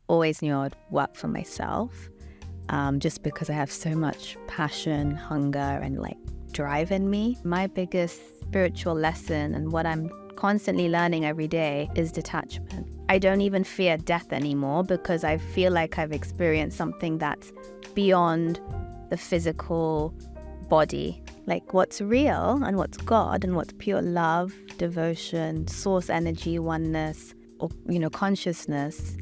always knew I would work for myself, just because I have so much passion, hunger, and like drive in me. My biggest spiritual lesson and what I'm constantly learning every day is detachment. I don't even fear death anymore because I feel like I've experienced something that's beyond the physical body. Like what's real and what's God and what's pure love, devotion, source energy, oneness, or, consciousness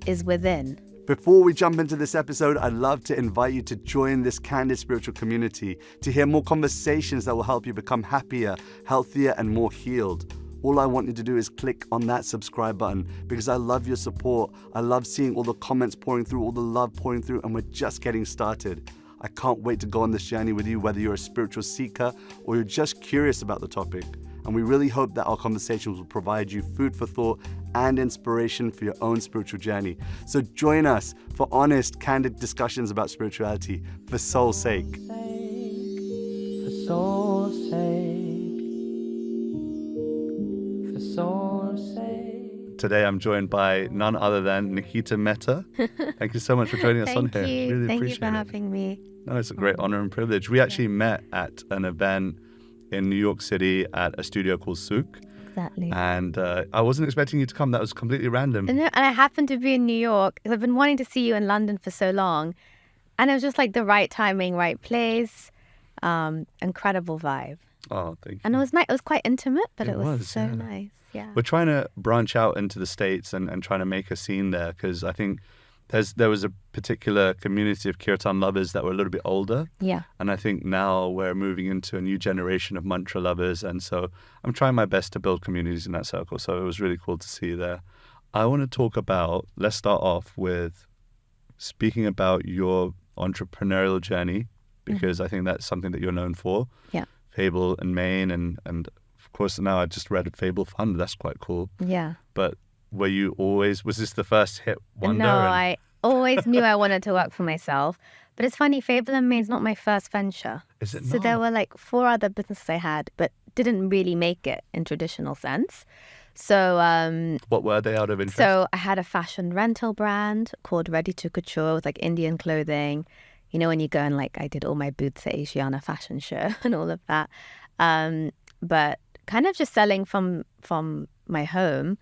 is within. Before we jump into this episode, I'd love to invite you to join this candid spiritual community to hear more conversations that will help you become happier, healthier, and more healed. All I want you to do is click on that subscribe button because I love your support. I love seeing all the comments pouring through, all the love pouring through, and we're just getting started. I can't wait to go on this journey with you, whether you're a spiritual seeker or you're just curious about the topic. And we really hope that our conversations will provide you food for thought and inspiration for your own spiritual journey. So join us for honest, candid discussions about spirituality for soul's sake. For soul's sake. For soul's sake. Today I'm joined by none other than Niki Mehta. Thank you so much for joining us on here. Thank you. Really Thank you appreciate for it. having me. No, it's a great honor and privilege. We actually met at an event in New York City at a studio called Souk. Exactly. And I wasn't expecting you to come. That was completely random. And I happened to be in New York. I've been wanting to see you in London for so long. And it was just like the right timing, right place. Incredible vibe. Oh, thank you. And it was nice. It was quite intimate, but it was so yeah. nice. Yeah. We're trying to branch out into the States and trying to make a scene there because I think there was a particular community of kirtan lovers that were a little bit older. Yeah. And I think now we're moving into a new generation of mantra lovers. And so I'm trying my best to build communities in that circle. So it was really cool to see you there. I want to talk about, let's start off with speaking about your entrepreneurial journey, because I think that's something that you're known for. Yeah. Fable and Mane. And of course, now I just read Fable Fund. That's quite cool. Yeah. But was this the first hit wonder? No, I always knew I wanted to work for myself. But it's funny, Fable and Mane is not my first venture. Is it not? So there were like 4 other businesses I had, but didn't really make it in traditional sense. So What were they out of interest? So I had a fashion rental brand called Ready to Couture with like Indian clothing. You know, when you go and like, I did all my booths at Asiana Fashion Show and all of that. But kind of just selling from my home,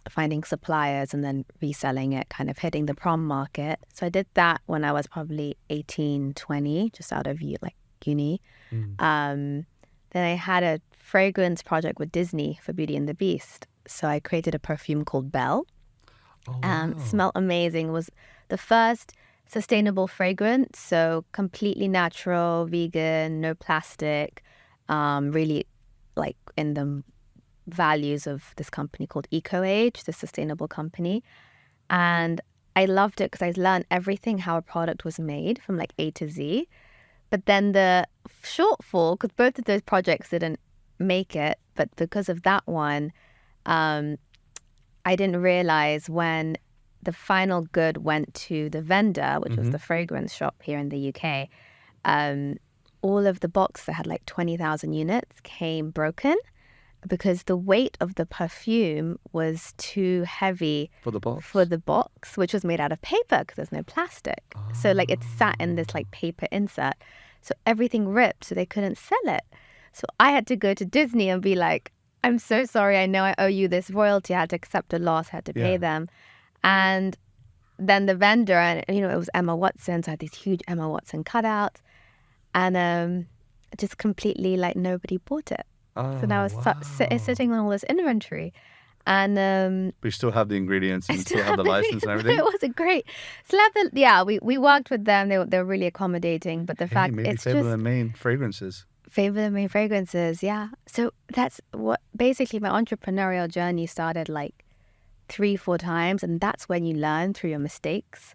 finding suppliers and then reselling it, kind of hitting the prom market. So I did that when I was probably 18, 20, just out of uni. Then I had a fragrance project with Disney for Beauty and the Beast. So I created a perfume called Belle. Oh, wow. Smelled amazing. Was the first sustainable fragrance. So completely natural, vegan, no plastic, really like in the values of this company called EcoAge, the sustainable company. And I loved it because I learned everything how a product was made from like A to Z. But then the shortfall, because both of those projects didn't make it, but because of that one, I didn't realize when the final good went to the vendor, which was the fragrance shop here in the UK, all of the boxes that had like 20,000 units came broken because the weight of the perfume was too heavy For the box? which was made out of paper because there's no plastic. So like it sat in this like paper insert. So everything ripped, so they couldn't sell it. So I had to go to Disney and be like, I'm so sorry, I know I owe you this royalty. I had to accept a loss, I had to pay them. And then the vendor, and it was Emma Watson, so I had these huge Emma Watson cutouts. And just completely like nobody bought it. So now I was sitting on all this inventory. And we still have the ingredients and still have the license and everything. It wasn't great. So we worked with them. They were really accommodating. But the fact maybe it's Fable just and Mane fragrances. Fable and Mane fragrances, yeah. So that's what basically my entrepreneurial journey started like 3-4 times, and that's when you learn through your mistakes.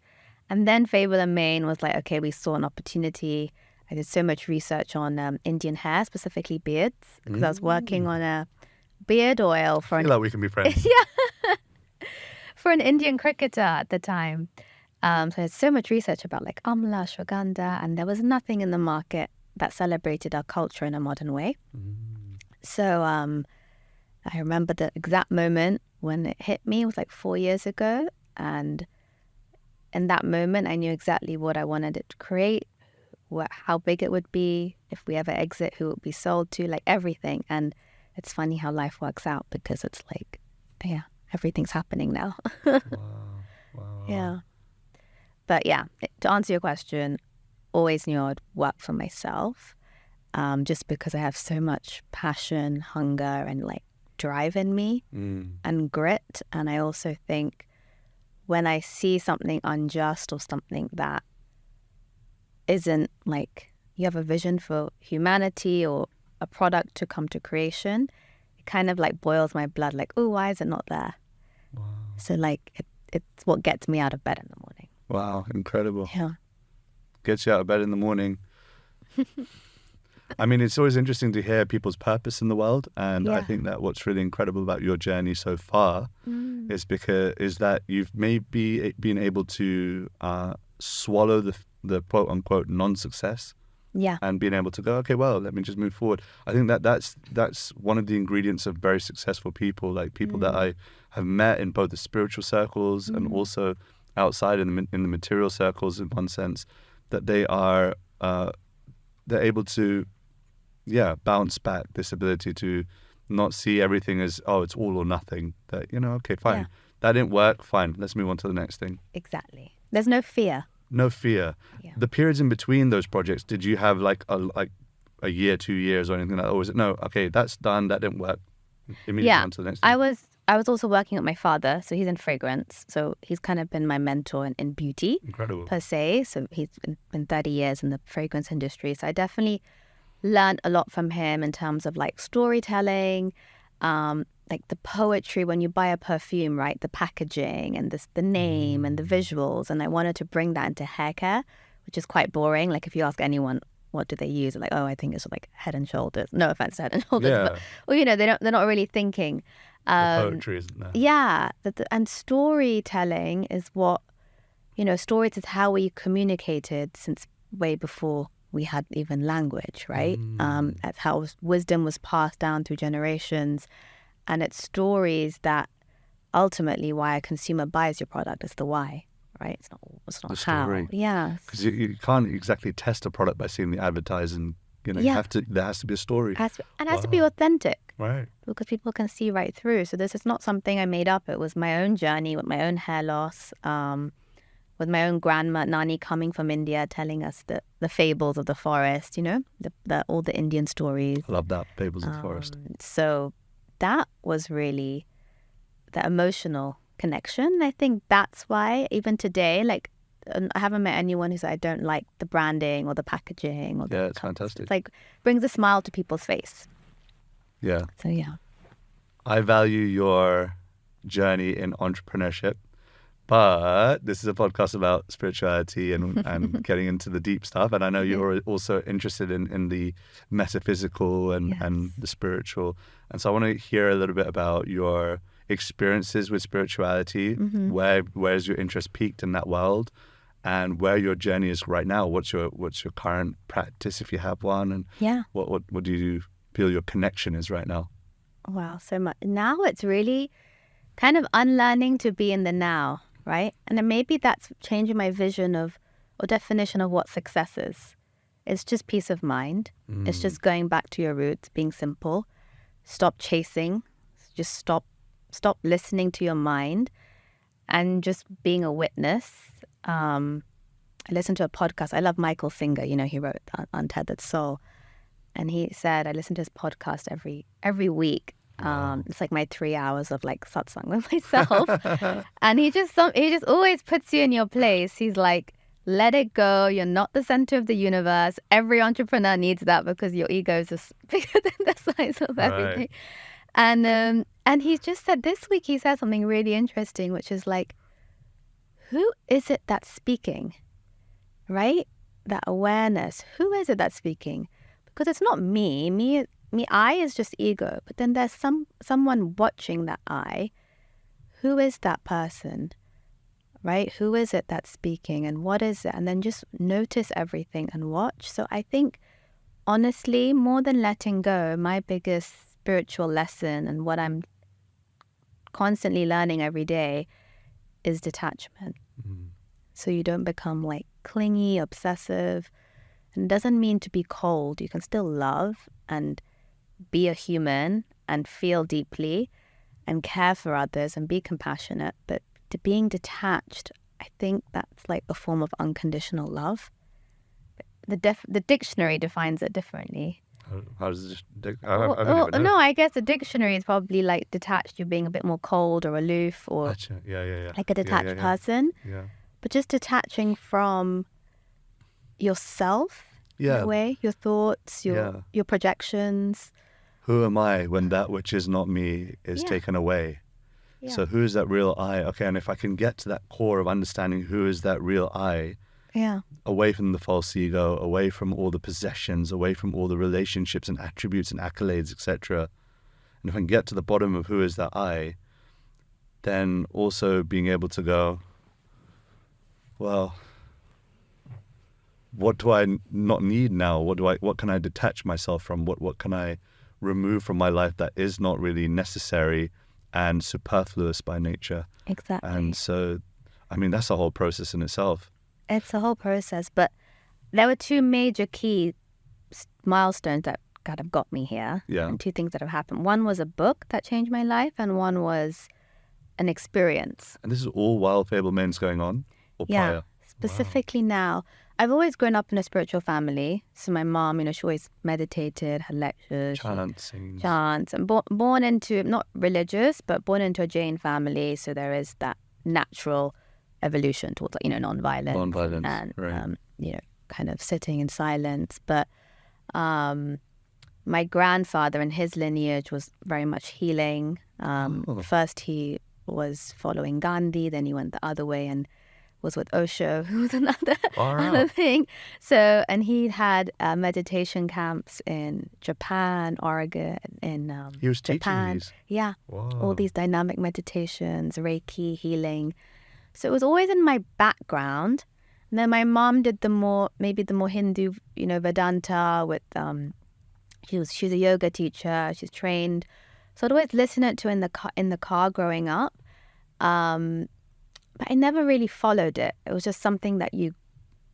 And then Fable and Mane was like, okay, we saw an opportunity. I did so much research on Indian hair, specifically beards, because I was working on a beard oil for I feel like we can be friends. for an Indian cricketer at the time. So I had so much research about like amla, ashwagandha, and there was nothing in the market that celebrated our culture in a modern way. So I remember the exact moment when it hit me. It was like 4 years ago. And in that moment, I knew exactly what I wanted it to create, how big it would be, if we ever exit, who it would be sold to, like everything. And it's funny how life works out, because it's like, yeah, everything's happening now. Wow. Yeah. But yeah, to answer your question, always knew I'd work for myself, just because I have so much passion, hunger, and like drive in me and grit. And I also think when I see something unjust or something that isn't like, you have a vision for humanity or a product to come to creation, it kind of like boils my blood, like, oh, why is it not there? Wow. So like it's what gets me out of bed in the morning. Wow, incredible. Yeah. Gets you out of bed in the morning. I mean, it's always interesting to hear people's purpose in the world, and I think that what's really incredible about your journey so far is that you've maybe been able to swallow the quote unquote non-success, and being able to go, okay, well, let me just move forward. I think that's one of the ingredients of very successful people, like people that I have met in both the spiritual circles and also outside in the material circles, in one sense, that they are they're able to bounce back, this ability to not see everything as, oh, it's all or nothing. That, okay, fine, that didn't work, fine, let's move on to the next thing. Exactly. There's no fear. No fear. Yeah. The periods in between those projects, did you have like a year, 2 years or anything like that? Or was it, no, okay, that's done, that didn't work, immediately on to the next thing? I was also working with my father, so he's in fragrance. So he's kind of been my mentor in beauty. Incredible. Per se. So he's been 30 years in the fragrance industry. So I definitely learned a lot from him in terms of like storytelling, like the poetry when you buy a perfume, right? The packaging and the name and the visuals. And I wanted to bring that into hair care, which is quite boring. Like if you ask anyone, what do they use? Like, oh, I think it's like Head and Shoulders. No offense to Head and Shoulders, but well, they're not really thinking. The poetry isn't there. Yeah, and storytelling is what, stories is how we communicated since way before we had even language, right? That's how wisdom was passed down through generations. And it's stories that ultimately why a consumer buys your product is the why, right? It's not The how. story. Yeah. Because you can't exactly test a product by seeing the advertising. You have to. There has to be a story. It has to be authentic. Right. Because people can see right through. So this is not something I made up. It was my own journey with my own hair loss, with my own grandma, Nani, coming from India, telling us the fables of the forest, all the Indian stories. I love that, Fables of the Forest. So that was really the emotional connection. I think that's why even today, like, I haven't met anyone who said I don't like the branding or the packaging. It's fantastic. It's like brings a smile to people's face. Yeah. So yeah. I value your journey in entrepreneurship, but this is a podcast about spirituality and getting into the deep stuff. And I know you're also interested in the metaphysical and the spiritual. And so I want to hear a little bit about your experiences with spirituality. Where's your interest peaked in that world, and where your journey is right now? What's your current practice, if you have one, and what do you feel your connection is right now? Wow, so much. Now it's really kind of unlearning to be in the now, right? And then maybe that's changing my vision of or definition of what success is. It's just peace of mind. It's just going back to your roots, being simple. Stop chasing. Just stop listening to your mind, and just being a witness. I listened to a podcast. I love Michael Singer. He wrote Untethered Soul. And he said, I listen to his podcast every week. It's like my 3 hours of like satsang with myself. And he just always puts you in your place. He's like, let it go. You're not the center of the universe. Every entrepreneur needs that because your ego is just bigger than the size of everything. And he just said this week, he said something really interesting, which is like, who is it that's speaking, right? That awareness. Who is it that's speaking? Because it's not me. I is just ego. But then there's someone watching that I. Who is that person, right? Who is it that's speaking, and what is it? And then just notice everything and watch. So I think, honestly, more than letting go, my biggest spiritual lesson and what I'm constantly learning every day is detachment. Mm. So you don't become like clingy, obsessive. And it doesn't mean to be cold. You can still love and be a human and feel deeply and care for others and be compassionate. But to being detached, I think that's like a form of unconditional love. The dictionary defines it differently. How does it? No, I guess the dictionary is probably like detached. You're being a bit more cold or aloof or Gotcha. Yeah. like a detached person. Yeah. But just detaching from yourself in Yeah. a way, your thoughts, your projections. Who am I when that which is not me is Yeah. taken away? Yeah. So who is that real I? Okay, and if I can get to that core of understanding who is that real I, Yeah. away from the false ego, away from all the possessions, away from all the relationships and attributes and accolades, etc. And if I can get to the bottom of who is that I, then also being able to go, well, what do I not need now? What can I detach myself from? What can I remove from my life that is not really necessary and superfluous by nature? Exactly. And so, I mean, that's a whole process in itself. It's a whole process, but there were two major key milestones that kind of got me here. Yeah. And two things that have happened. One was a book that changed my life, and one was an experience. And this is all while Fable Mane's going on? Or prior? Specifically now. I've always grown up in a spiritual family. So my mom, she always meditated, had lectures. Chants. And born into, not religious, but born into a Jain family. So there is that natural evolution towards, non-violence. Non-violence, And, right. kind of sitting in silence. But my grandfather and his lineage was very much healing. First he was following Gandhi, then he went the other way and was with Osho, who was another thing. So, and he had meditation camps in Japan, Oregon, in he was Japan. teaching these? Yeah. Whoa. All these dynamic meditations, Reiki, healing. So it was always in my background. And then my mom did the more Hindu, Vedanta with, she's a yoga teacher, she's trained. So I'd always listen to it in the car growing up. But I never really followed it. It was just something that you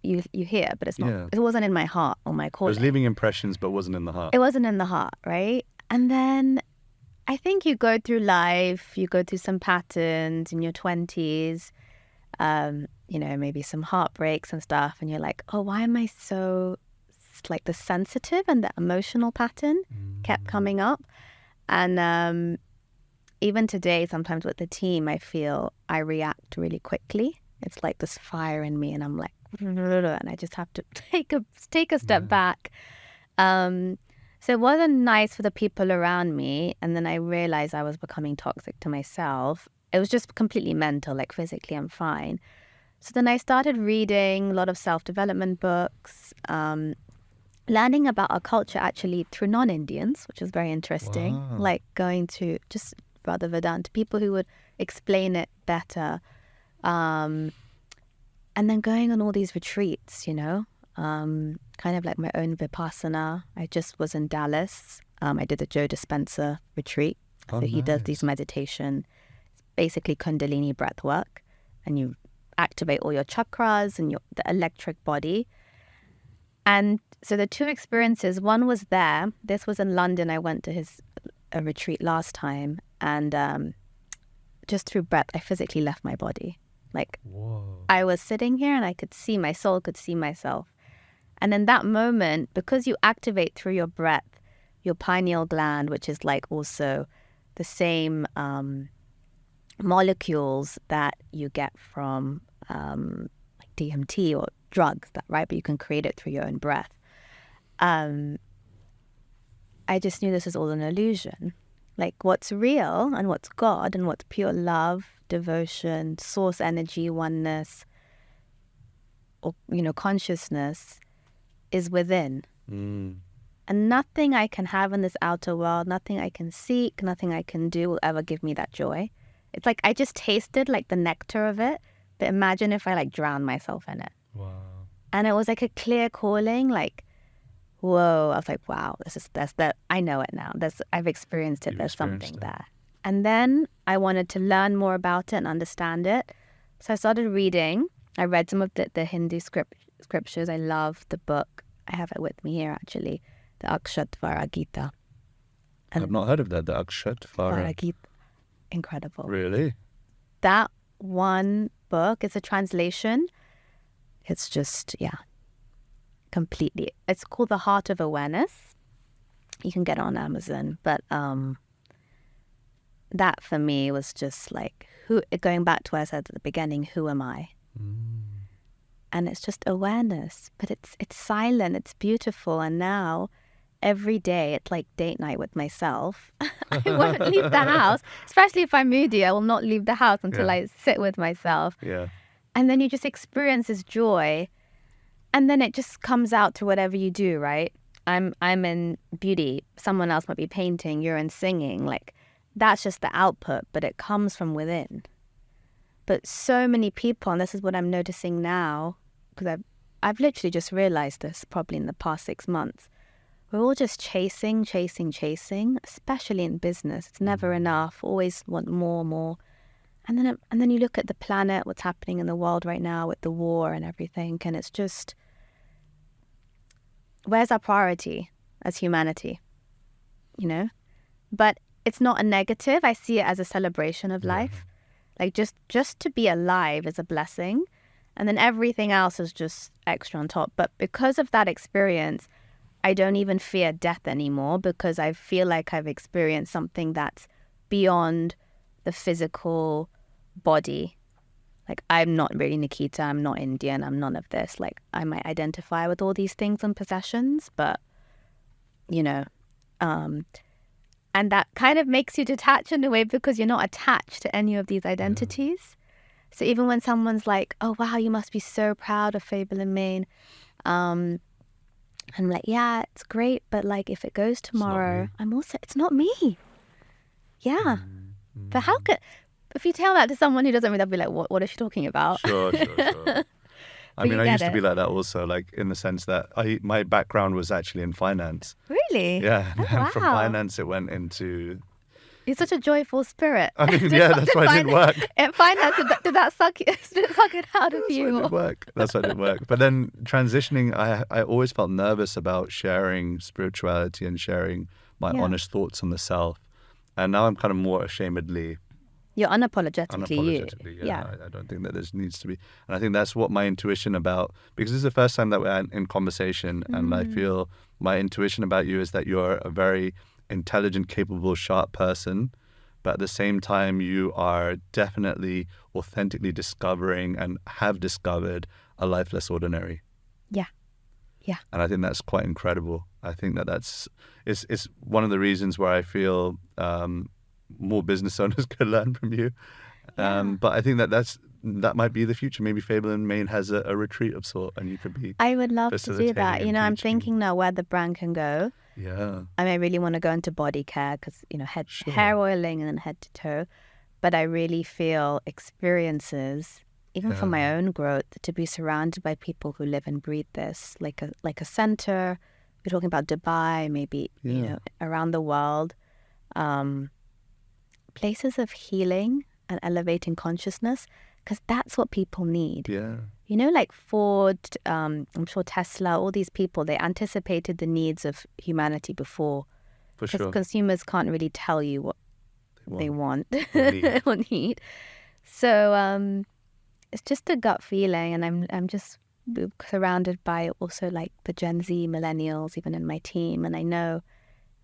hear, but it's not. Yeah. It wasn't in my heart or my It calling. was leaving impressions, but wasn't in the heart. It wasn't in the heart, right? And then I think you go through life, you go through some patterns in your 20s, maybe some heartbreaks and stuff, and you're like, oh, why am I so, like, the sensitive and the emotional pattern kept coming up. And even today, sometimes with the team, I feel I react really quickly. It's like this fire in me, and I'm like, and I just have to take a step back. So it wasn't nice for the people around me, and then I realized I was becoming toxic to myself. It was just completely mental, like physically I'm fine. So then I started reading a lot of self-development books, learning about our culture actually through non-Indians, which was very interesting. Wow. Like going to just Brother Vedanta, people who would explain it better. And then going on all these retreats, kind of like my own Vipassana. I just was in Dallas. I did the Joe Dispenza retreat. Oh, so he does nice. these meditation, basically Kundalini breathwork, and you activate all your chakras and the electric body. And so the two experiences, one was there. This was in London. I went to a retreat last time, and just through breath, I physically left my body. Like, Whoa. I was sitting here and I could see, my soul could see myself. And in that moment, because you activate through your breath, your pineal gland, which is like also the same molecules that you get from like DMT or drugs, right? But you can create it through your own breath. I just knew this is all an illusion. Like what's real and what's God and what's pure love, devotion, source energy, oneness, or, consciousness is within. And nothing I can have in this outer world, nothing I can seek, nothing I can do will ever give me that joy. It's like I just tasted like the nectar of it, but imagine if I like drowned myself in it. Wow. And it was like a clear calling, like, whoa. I was like, wow, that's that. I know it now. I've experienced it. You've There's experienced something it. there. And then I wanted to learn more about it and understand it. So I started reading. I read some of the Hindu scriptures. I love the book. I have it with me here, actually. The Akshatvara Gita. I've not heard of that, the Akshatvara. Gita. Incredible. Really? That one book, it's a translation. It's just, completely. It's called The Heart of Awareness. You can get it on Amazon. But that for me was just like, going back to what I said at the beginning, who am I? And it's just awareness. But it's silent, it's beautiful. And now every day it's like date night with myself. I won't leave the house, especially if I'm moody. I will not leave the house until I sit with myself. Yeah. And then you just experience this joy, and then it just comes out to whatever you do, right? I'm in beauty. Someone else might be painting. You're in singing. Like, that's just the output, but it comes from within. But so many people, and this is what I'm noticing now, because I've literally just realized this probably in the past 6 months. We're all just chasing, especially in business. It's never enough. Always want more. And then you look at the planet, what's happening in the world right now with the war and everything, and it's just, where's our priority as humanity? You know? But it's not a negative. I see it as a celebration of life. Like just to be alive is a blessing, and then everything else is just extra on top. But because of that experience, I don't even fear death anymore, because I feel like I've experienced something that's beyond the physical body. Like, I'm not really Nikita, I'm not Indian, I'm none of this. Like, I might identify with all these things and possessions, but, and that kind of makes you detach in a way, because you're not attached to any of these identities. So even when someone's like, oh, wow, you must be so proud of Fable Mane, I'm like, yeah, it's great, but like, if it goes tomorrow, it's not me. Yeah. But how could, if you tell that to someone who doesn't read, they'll be like, what is she talking about? Sure. I mean, I used to be like that also, like in the sense that my background was actually in finance. Really? Yeah. Oh, And wow. from finance, it went into... You're such a joyful spirit. I mean, that's why it didn't work. In finance, did that suck it out of you? That's why it didn't work. That's why it didn't work. But then transitioning, I always felt nervous about sharing spirituality and sharing my honest thoughts on the self. And now I'm kind of more ashamedly... You're unapologetically you. Yeah. I don't think that there needs to be. And I think that's what my intuition about, because this is the first time that we're in conversation, and I feel my intuition about you is that you're a very intelligent, capable, sharp person, but at the same time you are definitely authentically discovering and have discovered a life less ordinary. Yeah. And I think that's quite incredible. I think that's it's one of the reasons where I feel more business owners could learn from you. But I think that might be the future. Maybe Fable Mane has a retreat of sort, and you could be... I would love to do that. I'm thinking now where the brand can go. Yeah. I may really want to go into body care, because, hair oiling and then head to toe. But I really feel experiences, even for my own growth, to be surrounded by people who live and breathe this, like a center. We're talking about Dubai, maybe, around the world. Places of healing and elevating consciousness, because that's what people need. Yeah. Like Ford, I'm sure Tesla, all these people, they anticipated the needs of humanity before. For sure. Because consumers can't really tell you what they want or need. So it's just a gut feeling, and I'm just surrounded by also like the Gen Z millennials, even in my team. And I know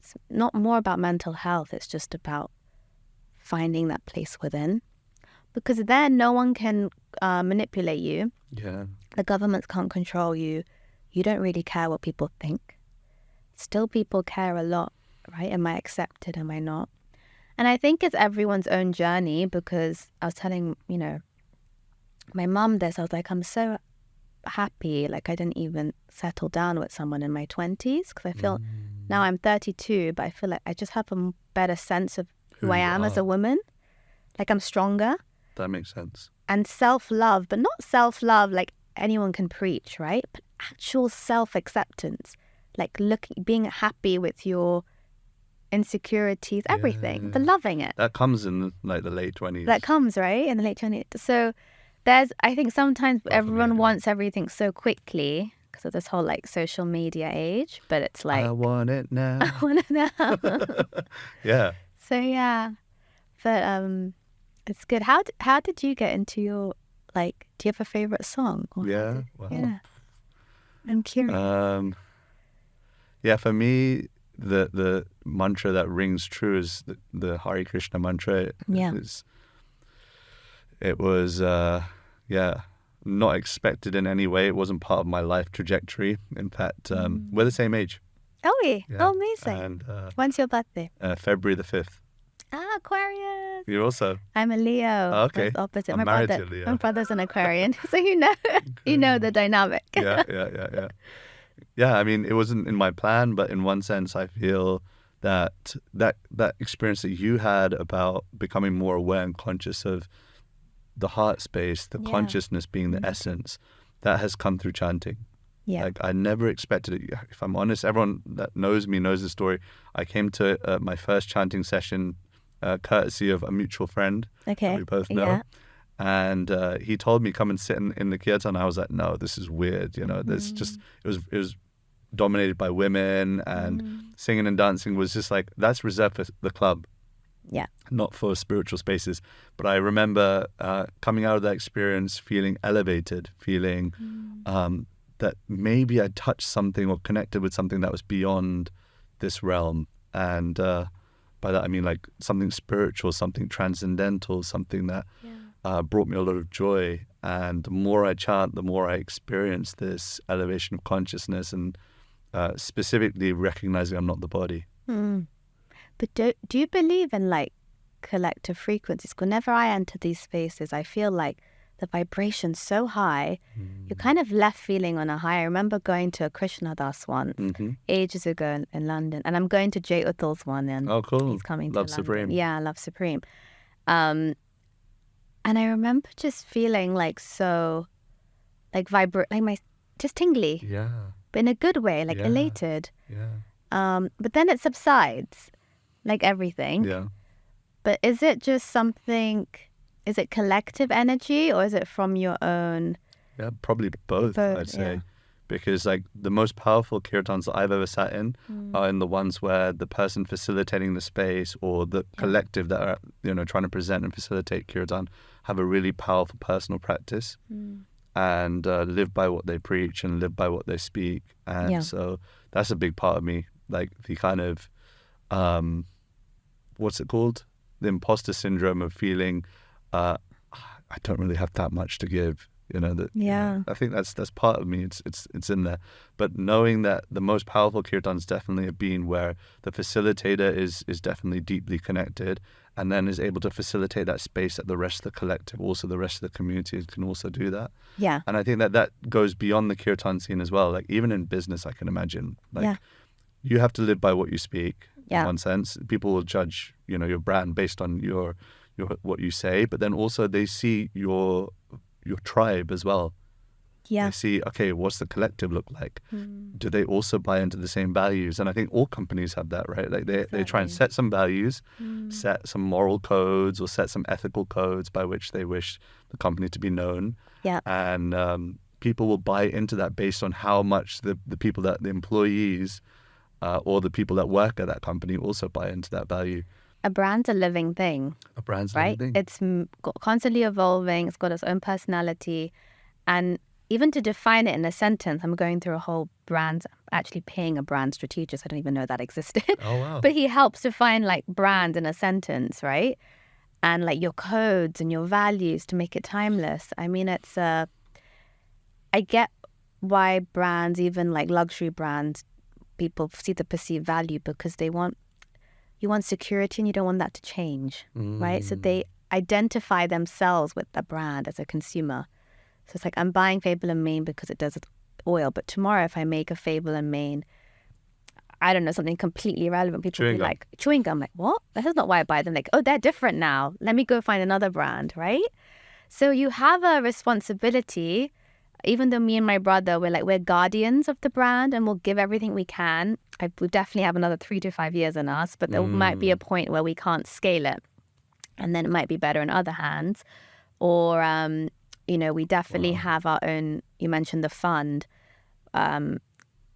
it's not more about mental health, it's just about finding that place within, because then no one can manipulate you. Yeah. The governments can't control you. You don't really care what people think. Still, people care a lot, right? Am I accepted? Am I not? And I think it's everyone's own journey, because I was telling, my mum this. I was like, I'm so happy. Like, I didn't even settle down with someone in my 20s, because I feel now I'm 32, but I feel like I just have a better sense of who I am as a woman. Like, I'm stronger. That makes sense. And self-love, but not self-love like anyone can preach, right? But actual self-acceptance, like being happy with your insecurities, everything, but loving it. That comes in like the late 20s. That comes, right, in the late 20s. So I think sometimes Well, for me, everyone anyway. wants everything so quickly because of this whole like social media age, but it's like, I want it now. I want to know. Yeah. So yeah, but it's good. How did you get into your, like, do you have a favorite song? Or how Yeah. did- Wow. yeah. I'm curious. Yeah, for me, the mantra that rings true is the Hare Krishna mantra. Yeah. It was, not expected in any way. It wasn't part of my life trajectory. In fact, we're the same age. Oh, yeah. Yeah. Oh, amazing. And When's your birthday? February the 5th. Ah, Aquarius. You're also. I'm a Leo. Oh, okay. That's the opposite. I'm My married brother, to a Leo. my brother's an Aquarian, so you know the dynamic. Yeah. Yeah, I mean, it wasn't in my plan, but in one sense, I feel that experience that you had about becoming more aware and conscious of the heart space, the Yeah. consciousness being the essence, that has come through chanting. Yeah. Like, I never expected it. If I'm honest, everyone that knows me knows the story. I came to my first chanting session courtesy of a mutual friend Okay. that we both know. Yeah. And he told me, come and sit in the kirtan. I was like, no, this is weird. There's just, it was dominated by women, and singing and dancing was just like, that's reserved for the club. Yeah. Not for spiritual spaces. But I remember coming out of that experience feeling elevated, feeling that maybe I touched something or connected with something that was beyond this realm. And by that I mean like something spiritual, something transcendental, something that brought me a lot of joy. And the more I chant, the more I experience this elevation of consciousness, and specifically recognizing I'm not the body. But do you believe in like collective frequencies? Whenever I enter these spaces, I feel like the vibration's so high, you're kind of left feeling on a high. I remember going to a Krishna Das once ages ago in London, and I'm going to Jay Uthal's one, and Oh, cool. he's coming Love to London. Supreme. Yeah, Love Supreme. And I remember just feeling like so, like just tingly, Yeah. but in a good way, like Yeah. elated. Yeah. But then it subsides, like everything. Yeah. But is it just something, is it collective energy, or is it from your own? Yeah, probably both, I'd say. Yeah. Because like the most powerful kirtans that I've ever sat in are in the ones where the person facilitating the space or the collective that are, trying to present and facilitate kirtan have a really powerful personal practice and live by what they preach and live by what they speak. And so that's a big part of me. Like the kind of, what's it called? The imposter syndrome of feeling, I don't really have that much to give. I think that's part of me. It's in there. But knowing that the most powerful kirtans definitely have been where the facilitator is definitely deeply connected, and then is able to facilitate that space that the rest of the collective, also the rest of the community can also do that. Yeah. And I think that goes beyond the kirtan scene as well. Like even in business, I can imagine. Like you have to live by what you speak. In one sense, people will judge your brand based on your what you say, but then also they see your tribe as well. Yeah. They see, okay, what's the collective look like? Do they also buy into the same values? And I think all companies have that, right? Like they try and set some values, set some moral codes, or set some ethical codes by which they wish the company to be known. Yeah. And people will buy into that based on how much the people the employees or the people that work at that company also buy into that value. A brand's a living thing. A brand's right? living thing. It's constantly evolving. It's got its own personality. And even to define it in a sentence, I'm going through a whole brand, actually paying a brand strategist. I don't even know that existed. Oh, wow. But he helps define like brand in a sentence, right? And like your codes and your values to make it timeless. I mean, I get why brands, even like luxury brands, people see the perceived value because you want security and you don't want that to change, right? So they identify themselves with the brand as a consumer. So it's like, I'm buying Fable Mane because it does oil, but tomorrow if I make a Fable Mane, I don't know, something completely irrelevant, people will be like, chewing gum, like, what? That is not why I buy them. Like, oh, they're different now. Let me go find another brand, right? So you have a responsibility, even though me and my brother, we're guardians of the brand and we'll give everything we can. We definitely have another 3 to 5 years in us, but there might be a point where we can't scale it. And then it might be better in other hands. Or we definitely have our own. You mentioned the fund.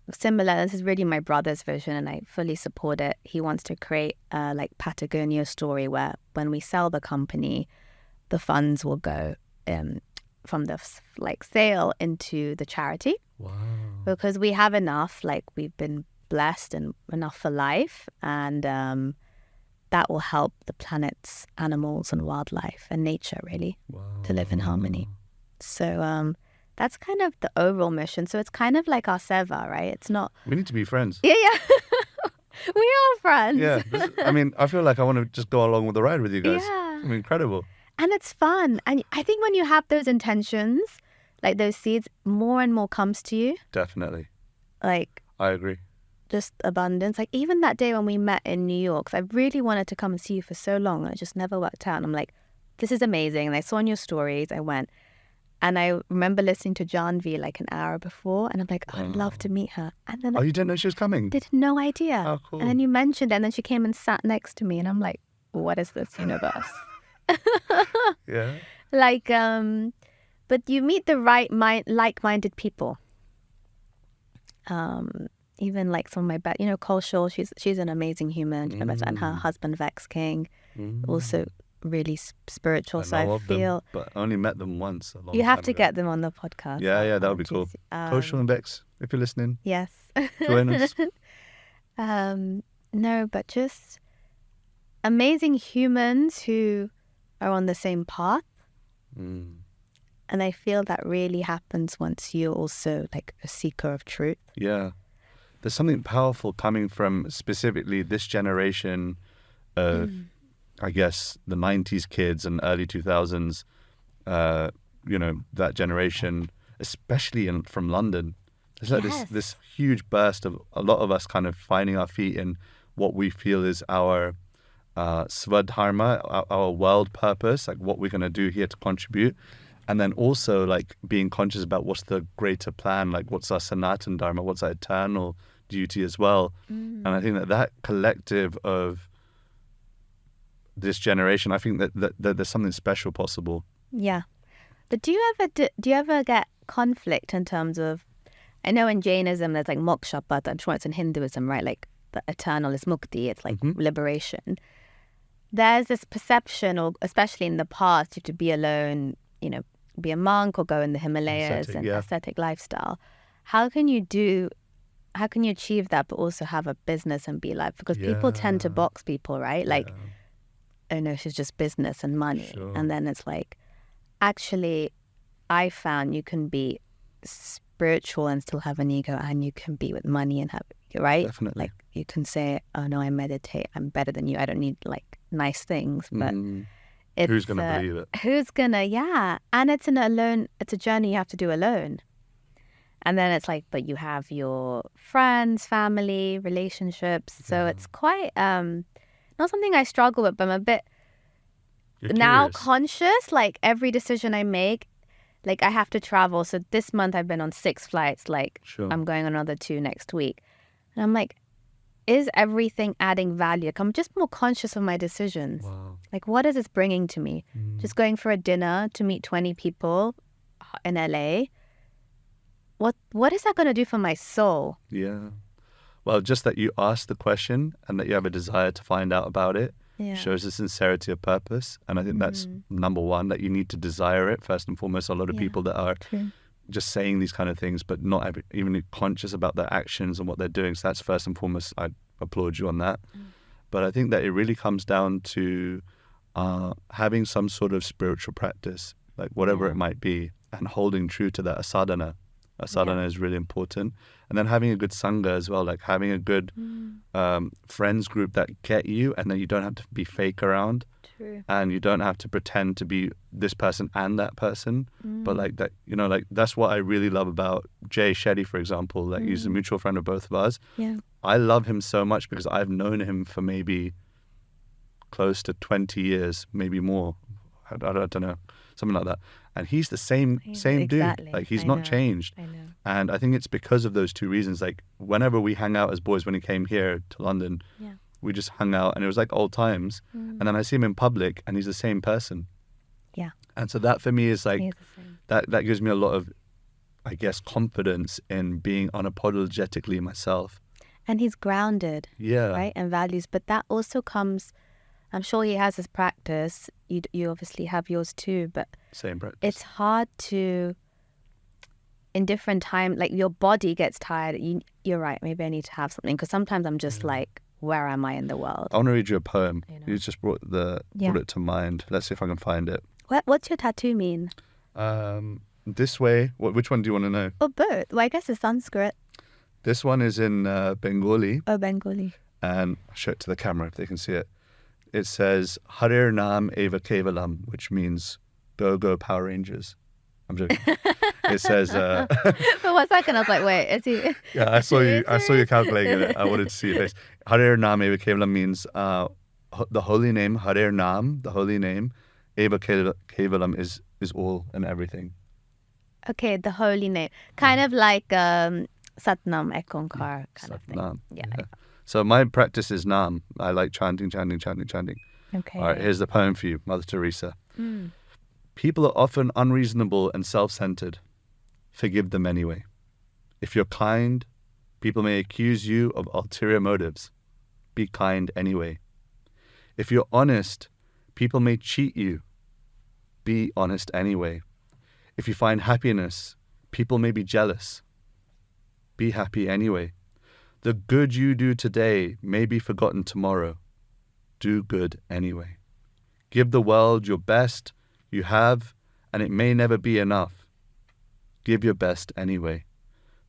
Similar, this is really my brother's vision, and I fully support it. He wants to create a Patagonia story where when we sell the company, the funds will go from the sale into the charity. Wow. Because we have enough, we've been blessed and enough for life, and that will help the planet's animals and wildlife and nature really to live in harmony. So that's kind of the overall mission. So it's kind of like our seva, right? It's not... We need to be friends. Yeah. We are friends. Yeah. I feel like I want to just go along with the ride with you guys. Yeah. Incredible. And it's fun. And I think when you have those intentions, those seeds, more and more comes to you. Definitely. I agree. Just abundance. Even that day when we met in New York, 'cause I really wanted to come and see you for so long, and it just never worked out. And I'm like, this is amazing. And I saw in your stories, I went. And I remember listening to Janvi an hour before, and I'm like, I'd love to meet her. And then you didn't know she was coming? Did no idea. Oh, cool. And then you mentioned it, and then she came and sat next to me, and I'm like, what is this universe? Yeah. But you meet the like-minded people. Even some of my Cole Shaw, she's an amazing human, and her husband Vex King, also really spiritual. So I feel, but I only met them once. You have to get them on the podcast. Yeah, that would be cool. Cole Shaw and Vex, if you're listening. Yes. Join us. No, but just amazing humans who are on the same path. And I feel that really happens once you're also a seeker of truth. Yeah. There's something powerful coming from specifically this generation of, I guess, the 90s kids and early 2000s, that generation, especially from London. There's this huge burst of a lot of us kind of finding our feet in what we feel is our svadharma, our world purpose, what we're going to do here to contribute. And then also being conscious about what's the greater plan, what's our sanatan dharma, what's our eternal duty as well. And I think that collective of this generation, I think that there's something special possible. Yeah. But do you ever get conflict in terms of, I know in Jainism there's moksha, but I'm sure it's in Hinduism, right? The eternal is mukti, it's liberation. There's this perception, or especially in the past, you have to be alone, be a monk or go in the Himalayas ascetic lifestyle. How can you achieve that but also have a business and be life? Because people tend to box people, right? Oh no, she's just business and money. Sure. And then it's actually, I found you can be spiritual and still have an ego, and you can be with money and have, right? Definitely. You can say, oh no, I meditate, I'm better than you, I don't need nice things, but who's going to believe it? Who's going to, yeah. And it's it's a journey you have to do alone. And then it's but you have your friends, family, relationships. So it's quite, not something I struggle with, but I'm a bit now conscious. Every decision I make, I have to travel. So this month I've been on 6 flights. Sure. I'm going on another 2 next week. And I'm is everything adding value? I'm just more conscious of my decisions. Wow. What is this bringing to me? Just going for a dinner to meet 20 people in LA. What is that going to do for my soul? Yeah. Well, just that you asked the question and that you have a desire to find out about it shows a sincerity of purpose. And I think that's number one, that you need to desire it first and foremost. A lot of people that are just saying these kind of things, but not even conscious about their actions and what they're doing. So that's first and foremost, I applaud you on that. But I think that it really comes down to having some sort of spiritual practice, whatever it might be, and holding true to that. A sadhana is really important. And then having a good sangha as well, having a good friends group that get you, and then you don't have to be fake around. True. And you don't have to pretend to be this person and that person. But that, that's what I really love about Jay Shetty, for example. He's a mutual friend of both of ours. Yeah. I love him so much because I've known him for maybe close to 20 years, maybe more. I don't know, something like that. And he's the same exactly. dude. He's not changed. I know. And I think it's because of those two reasons. Whenever we hang out as boys, when he came here to London, we just hung out and it was old times. And then I see him in public and he's the same person. Yeah. And so that for me is like, He's the same. that gives me a lot of, I guess, confidence in being unapologetically myself. And he's grounded, Yeah. right? And values. But that also comes, I'm sure he has his practice. You obviously have yours too, but Same practice. it's hard to, in different time, like your body gets tired. You're right. Maybe I need to have something, because sometimes I'm just like, where am I in the world? I want to read you a poem. You know. You just brought Yeah. it to mind. Let's see if I can find it. What's your tattoo mean? This way. Which one do you want to know? Or both? Well, I guess it's Sanskrit This one is in Bengali, or Bengali. and I'll show it to the camera if they can see it. It says Harir Nam Eva Kevalam, which means go Power Rangers. I'm joking. It says For 1 second, I was like, wait, is he? yeah, I saw you calculating it. I wanted to see your face. Harir Nam Eva Kevalam means the holy name, Harir Nam, the holy name, Eva Kevalam is all and everything. Okay, the holy name. Kind of like Satnam Ekonkar kind of thing. Nam. Yeah. So my practice is Nam. I like chanting. Okay. All right, here's the poem for you, Mother Teresa. Mm. People are often unreasonable and self-centered. Forgive them anyway. If you're kind, people may accuse you of ulterior motives. Be kind anyway. If you're honest, people may cheat you. Be honest anyway. If you find happiness, people may be jealous. Be happy anyway. The good you do today may be forgotten tomorrow. Do good anyway. Give the world your best you have, and it may never be enough. Give your best anyway.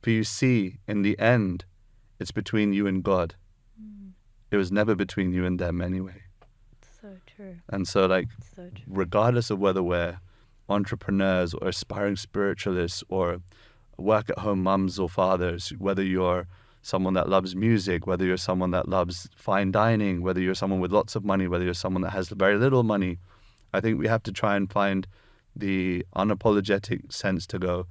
For you see, in the end, it's between you and God. It was never between you and them anyway. So true. And so, like, So true. regardless of whether we're entrepreneurs or aspiring spiritualists or work-at-home mums or fathers, whether you're someone that loves music, whether you're someone that loves fine dining, whether you're someone with lots of money, whether you're someone that has very little money, I think we have to try and find the unapologetic sense to go,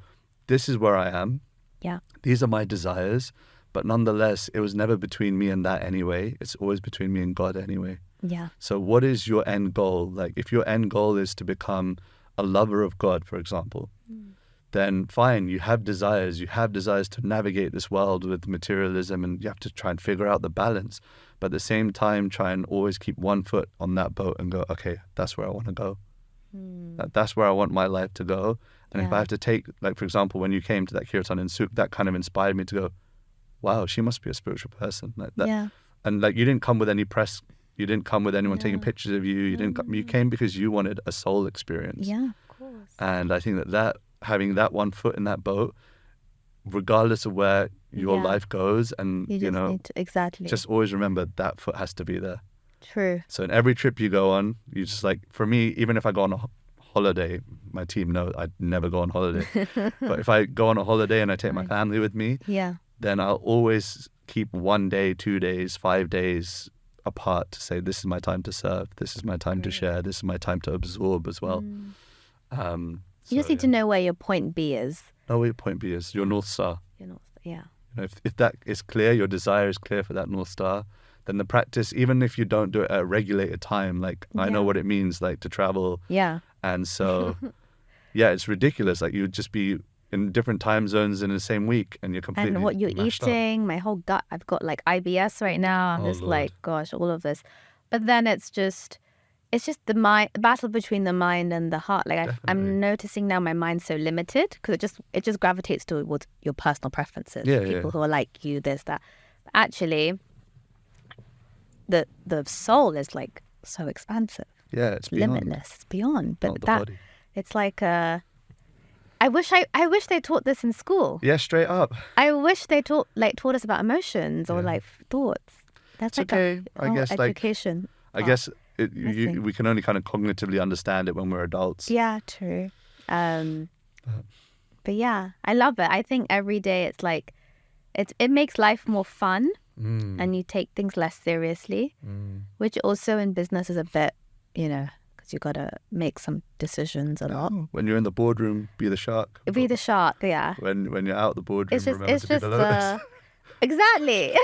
this is where I am. Yeah. These are my desires. But nonetheless, it was never between me and that anyway. It's always between me and God anyway. Yeah. So what is your end goal? Like, if your end goal is to become a lover of God, for example, then fine, you have desires. You have desires to navigate this world with materialism, and you have to try and figure out the balance. But at the same time, try and always keep one foot on that boat and go, okay, that's where I want to go. That's where I want my life to go. And if I Yeah. have to take, like, for example, when you came to that Kirtan and Suk, that kind of inspired me to go, wow, she must be a spiritual person. Like that. Yeah. And like, you didn't come with any press. You didn't come with anyone taking pictures of you. You didn't come, you came because you wanted a soul experience. Yeah, of course. And I think that having that one foot in that boat, regardless of where your Yeah. life goes, and You just need to, exactly. just always remember that foot has to be there. True. So in every trip you go on, you just, like, for me, even if I go on a holiday, my team knows I'd never go on holiday. But if I go on a holiday and I take my family with me, Yeah. then I'll always keep 1 day, 2 days, 5 days apart to say, this is my time to serve, this is my time to share, this is my time to absorb as well. You just need to know where your point B is. know where your point B is, your North Star. You're not, yeah. You know, if that is clear, your desire is clear for that North Star, then the practice, even if you don't do it at a regulated time, like, I know Yeah. what it means, like, to travel. Yeah. And so, yeah, it's ridiculous. Like, you would just be in different time zones in the same week, and you're completely And what you're mashed up. eating, my whole gut, I've got like IBS right now. I'm Oh, just Lord. like, gosh, all of this. But then it's just the mind, battle between the mind and the heart. Like Definitely. I'm noticing now my mind's so limited because it just gravitates towards your personal preferences. Yeah, People yeah. who are like you, this, that. But actually, the soul is like so expansive, Yeah, it's beyond. limitless, it's beyond. But Not the that body. it's like I wish they taught this in school. Yeah, straight up. I wish they taught us about emotions or like thoughts. That's It's like okay. a I whole guess, like, education. I guess missing. we can only kind of cognitively understand it when we're adults. Yeah, true. But yeah, I love it. I think every day it's like it makes life more fun and you take things less seriously, which also in business is a bit, because you got to make some decisions a lot. When you're in the boardroom, be the shark. Be the shark, yeah. When you're out the boardroom, remember to be the lotus. Exactly.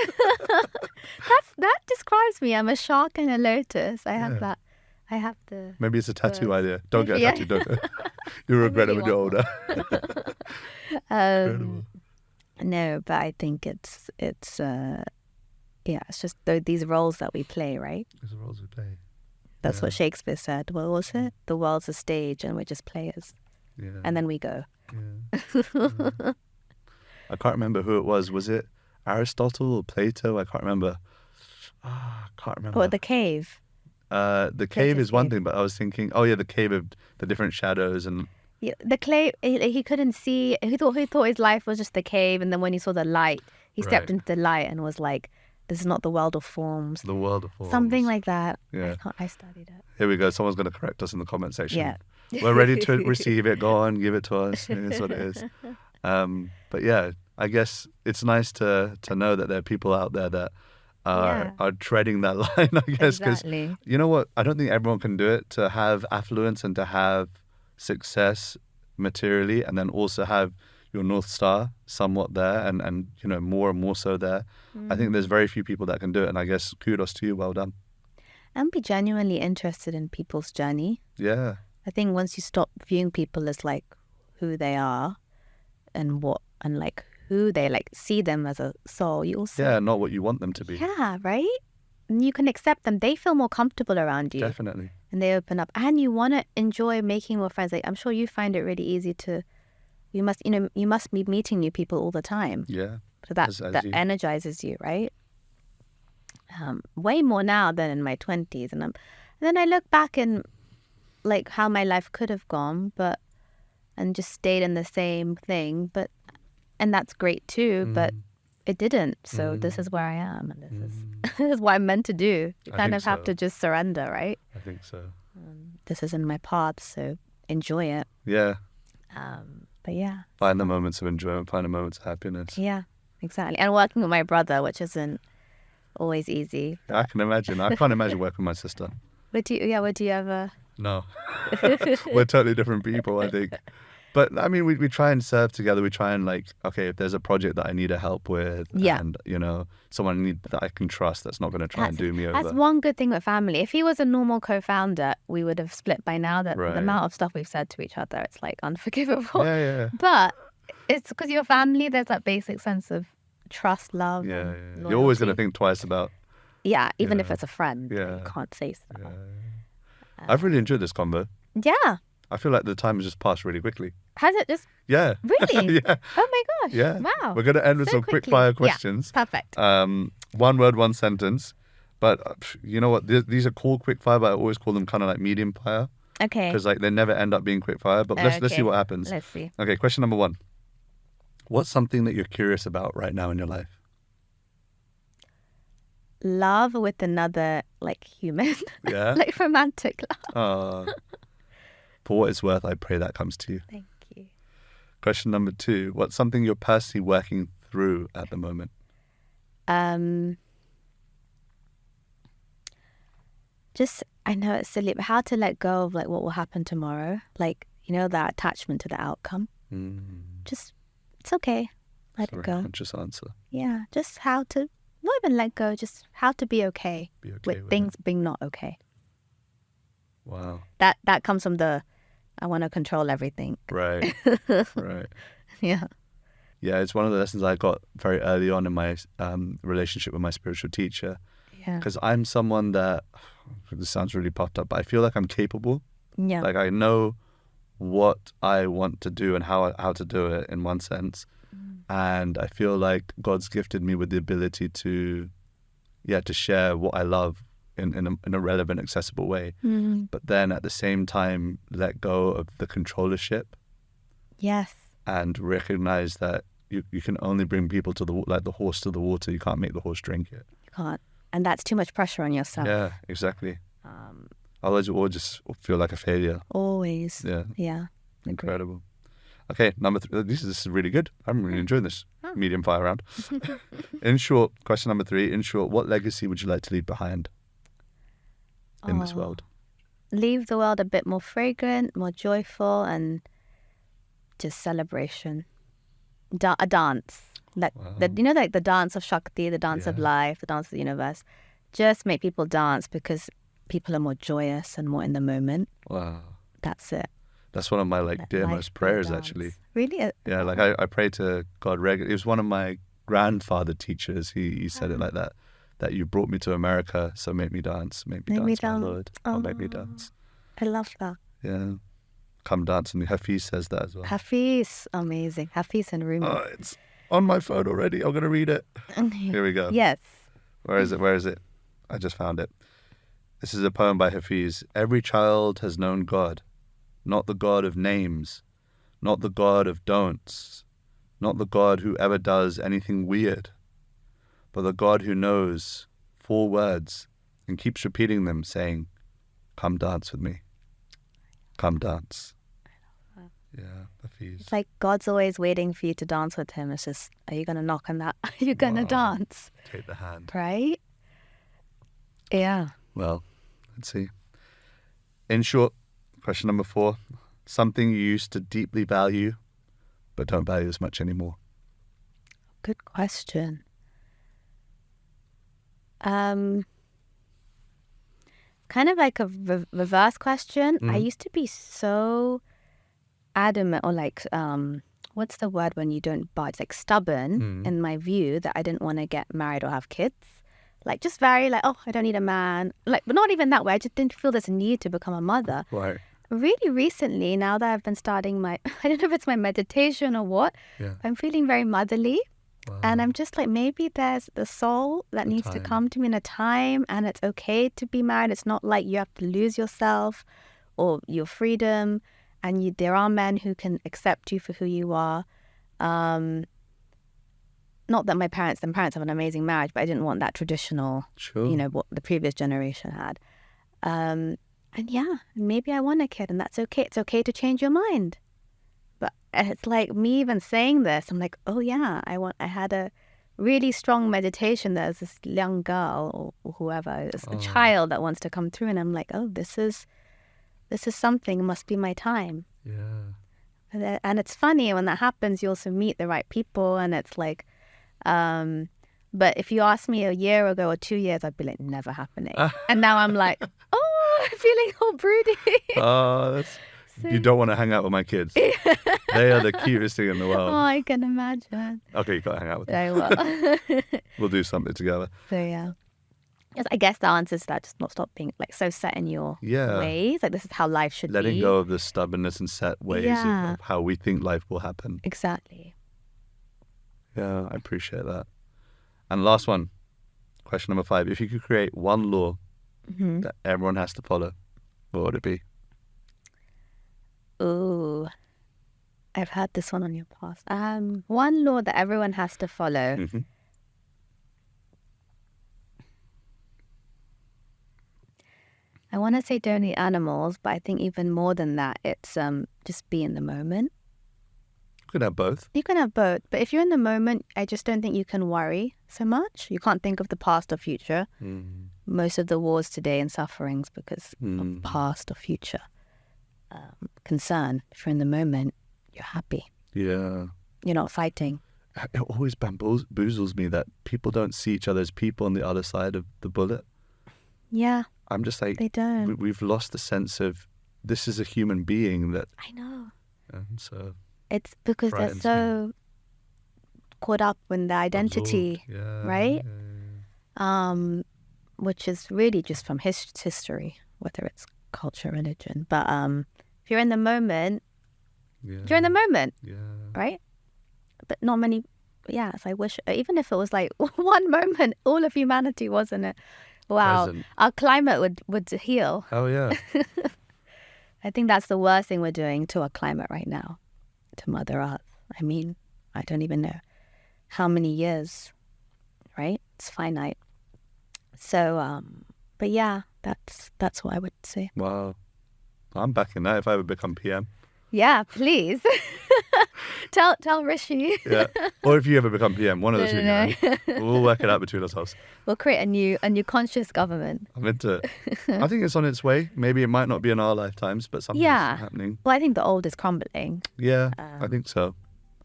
That describes me. I'm a shark and a lotus. I have that. I have the. Maybe it's a tattoo words. idea. Don't get a Yeah. tattoo. Don't. You'll regret it really when you're want older. Incredible. No, but I think it's yeah, it's just these roles that we play, right? These are roles we play. That's Yeah. what Shakespeare said. What was it? The world's a stage and we're just players. Yeah. And then we go. Yeah. Yeah. I can't remember who it was. Was it Aristotle or Plato? I can't remember. I can't remember. Or the cave. The cave is Plato's one cave. thing, but I was thinking, oh yeah, the cave of the different shadows and Yeah, the clay, he couldn't see. He thought his life was just the cave. And then when he saw the light, he stepped Right. into the light and was like, this is not the world of forms. the world of forms. Something like that. Yeah. I studied it. Here we go. Someone's going to correct us in the comment section. Yeah. We're ready to receive it. Go on, give it to us. It is what it is. But yeah, I guess it's nice to know that there are people out there that are treading that line, I guess. Because Exactly. you know what? I don't think everyone can do it. To have affluence and to have success materially and then also have your North Star somewhat there and you know, more and more so there. I think there's very few people that can do it. And I guess kudos to you. Well done. And be genuinely interested in people's journey. Yeah. I think once you stop viewing people as like who they are and like who they like see them as a soul, you also Yeah, not what you want them to be. yeah, right? And you can accept them. Be feel more comfortable around you. Definitely. And they open up. And you want to enjoy making more friends. Like I'm sure you find it really easy to you must be meeting new people all the time. Yeah. So that As you- energizes you, right? Way more now than in my 20s. And then I look back and like how my life could have gone, and just stayed in the same thing. And that's great too, but it didn't. So this is where I am. And this is what I'm meant to do. You I kind think of have so. to just surrender, right? I think so. This is in my path, so enjoy it. Yeah. But yeah. Find the moments of enjoyment, find the moments of happiness. Yeah, exactly. And working with my brother, which isn't always easy. I can imagine. I can't imagine working with my sister. Would you ever? No. We're totally different people, I think. But I mean, we try and serve together. We try and like, okay, if there's a project that I need a help with Yeah. and, you know, someone that I can trust that's not going to try and do me over. That's one good thing with family. If he was a normal co-founder, we would have split by now. That Right. the amount of stuff we've said to each other, it's like unforgivable. Yeah. But it's because you're family. There's that basic sense of trust, love. Yeah. and You're always going to loyalty. think twice about. Yeah, even if Yeah. it's a friend, Yeah. you can't say stuff. Yeah. I've really enjoyed this convo. Yeah. I feel like the time has just passed really quickly. Has it just Yeah. really? Yeah. Oh my gosh. Yeah. Wow. We're going to end with So some quick quickly. fire Yeah. questions. Perfect. One word, one sentence. But you know what? These are called quick fire, but I always call them kind of like medium fire Okay. because like they never end up being quick fire. But let's see Okay. what happens. Let's see. Okay, question number 1. What's something that you're curious about right now in your life? Love with another like human. Yeah. Like romantic love. For what it's worth, I pray that comes to you. Thank you. Question number 2. What's something you're personally working through at the moment? Just I know it's silly, but how to let go of like what will happen tomorrow. Like, you know, that attachment to the outcome. Just it's okay. Let Very it go. conscious answer. Yeah. Just how to not even let go, just how to be okay, Be okay with with things being not okay. Wow. That comes from the I want to control everything. Right. Right. Yeah. Yeah, it's one of the lessons I got very early on in my relationship with my spiritual teacher. Yeah. Because I'm someone that, this sounds really puffed up, but I feel like I'm capable. Yeah. Like I know what I want to do and how to do it in one sense. And I feel like God's gifted me with the ability to share what I love in a relevant, accessible way. But then at the same time, let go of the controllership Yes. and recognize that you can only bring people to like the horse to the water. You can't make the horse drink it. You can't. And that's too much pressure on yourself. Yeah, exactly. Otherwise, you all just feel like a failure. Always. Yeah, Yeah. incredible. Okay, number 3. This is really good. I'm really enjoying this medium fire round. In short, question number 3. In short, what legacy would you like to leave behind in this world? Leave the world a bit more fragrant, more joyful, and just celebration. A dance. Like the dance of Shakti, the dance of life, the dance of the universe. Just make people dance because people are more joyous and more in the moment. Wow. That's it. That's one of my Let dearest life be a prayers, dance. actually. Really? Yeah, like I pray to God regularly. It was one of my grandfather teachers. He said it like that you brought me to America, so make me dance, Make me my dance. Lord, or make me dance. I love that. Yeah, come dance. And Hafiz says that as well. Hafiz, amazing. Hafiz and Rumi. Oh, it's on my phone already. I'm going to read it. Here we go. Yes. Where is it? I just found it. This is a poem by Hafiz. Every child has known God, not the God of names, not the God of don'ts, not the God who ever does anything weird, but the God who knows 4 words and keeps repeating them, saying, come dance with me. Come dance. Yeah, Hafiz. It's like God's always waiting for you to dance with him. It's just, are you going to knock on that? Are you going to Wow. dance? Take the hand. Right? Yeah. Well, let's see. In short, question number 4. Something you used to deeply value, but don't value as much anymore. Good question. Kind of like a reverse question. I used to be so adamant, or like, what's the word when you don't budge? Like stubborn in my view that I didn't want to get married or have kids. Like just very like, oh, I don't need a man. Like, but not even that way. I just didn't feel this need to become a mother. Right. Really recently, now that I've been starting my, I don't know if it's my meditation or what, Yeah. I'm feeling very motherly. Wow. And I'm just like, maybe there's the soul that needs to time. come to me in a time, and it's okay to be married. It's not like you have to lose yourself or your freedom, and there are men who can accept you for who you are. Not that my parents have an amazing marriage, but I didn't want that traditional, Sure. what the previous generation had. And yeah, maybe I want a kid, and that's okay. It's okay to change your mind. But it's like me even saying this, I'm like, oh yeah, I had a really strong meditation. There's this young girl or whoever, it's a child that wants to come through, and I'm like, oh, this is something. It must be my time. Yeah. And it's funny when that happens. You also meet the right people, and it's like, but if you asked me a year ago or 2 years, I'd be like, never happening. And now I'm like, oh, I'm feeling all broody. Oh, you don't want to hang out with my kids. They are the cutest thing in the Oh, world. I can imagine. Okay, you got to hang out with them. I will. We'll do something together. So yeah. Yes, I guess the answer is that just not stop being like so set in your Yeah. ways. Like this is how life should Letting be. go of the stubbornness and set ways Yeah. of how we think life will happen. Exactly. Yeah, I appreciate that. And last one, question number 5. If you could create one law that everyone has to follow, what would it be? Ooh. I've had this one on your past. One law that everyone has to follow. Mm-hmm. I want to say don't eat animals, but I think even more than that, it's just be in the moment. You could have both. You can have both, but if you're in the moment, I just don't think you can worry so much. You can't think of the past or future. Most of the wars today and sufferings because of past or future concern. If you're in the moment, you're happy. Yeah. You're not fighting. It always bamboozles me that people don't see each other as people on the other side of the bullet. Yeah, I'm just like, they don't. we've lost the sense of this is a human being that, I know. and so It's because they're frightens so caught up in their identity, absorbed. Yeah, right? yeah. Which is really just from history, whether it's culture, religion. But if you're in the moment, Yeah. you're in the moment, Yeah. right? But not many. Yes, I wish. Even if it was like one moment, all of humanity wasn't it? Wow, Present. our climate would heal. Oh yeah. I think that's the worst thing we're doing to our climate right now, to Mother Earth. I mean, I don't even know how many years, right? It's finite. So, but yeah, that's what I would say. Wow. I'm backing that if I ever become PM. Yeah, please. tell Rishi. Yeah. Or if you ever become PM, one of the two. No. We'll work it out between ourselves. We'll create a new conscious government. I'm into it. I think it's on its way. Maybe it might not be in our lifetimes, but something's Yeah. happening. Well, I think the old is crumbling. Yeah, I think so.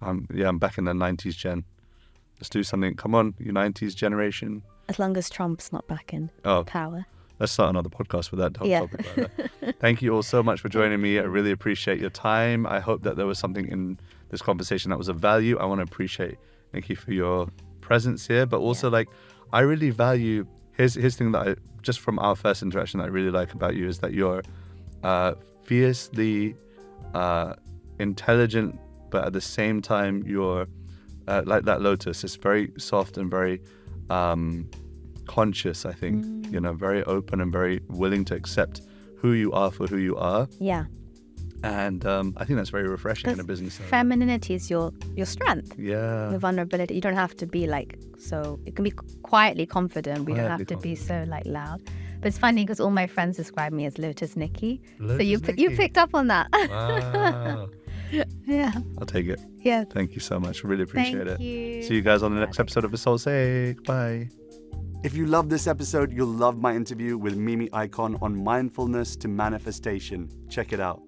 I'm back in the 90s gen. Let's do something. Come on, you 90s generation. As long as Trump's not back in Oh, power. Let's start another podcast with that Yeah. topic like that. Thank you all so much for joining me. I really appreciate your time. I hope that there was something in this conversation that was of value. I want to appreciate Niki for your presence here, but also like I really value his thing that just from our first interaction that I really like about you is that you're fiercely intelligent, but at the same time you're like that lotus. It's very soft and very conscious, I think, very open and very willing to accept who you are for who you are. Yeah. And I think that's very refreshing in a business. Femininity is your strength. Yeah. Your vulnerability. You don't have to be like so. You can be quietly confident. But you don't have to be so like loud. But it's funny because all my friends describe me as Lotus Niki. So you picked up on that. Wow. Yeah. I'll take it. Yeah. Thank you so much. Really appreciate Thank it. you. See you guys on the next episode of For Soul's Sake. Bye. If you love this episode, you'll love my interview with Mimi Icon on mindfulness to manifestation. Check it out.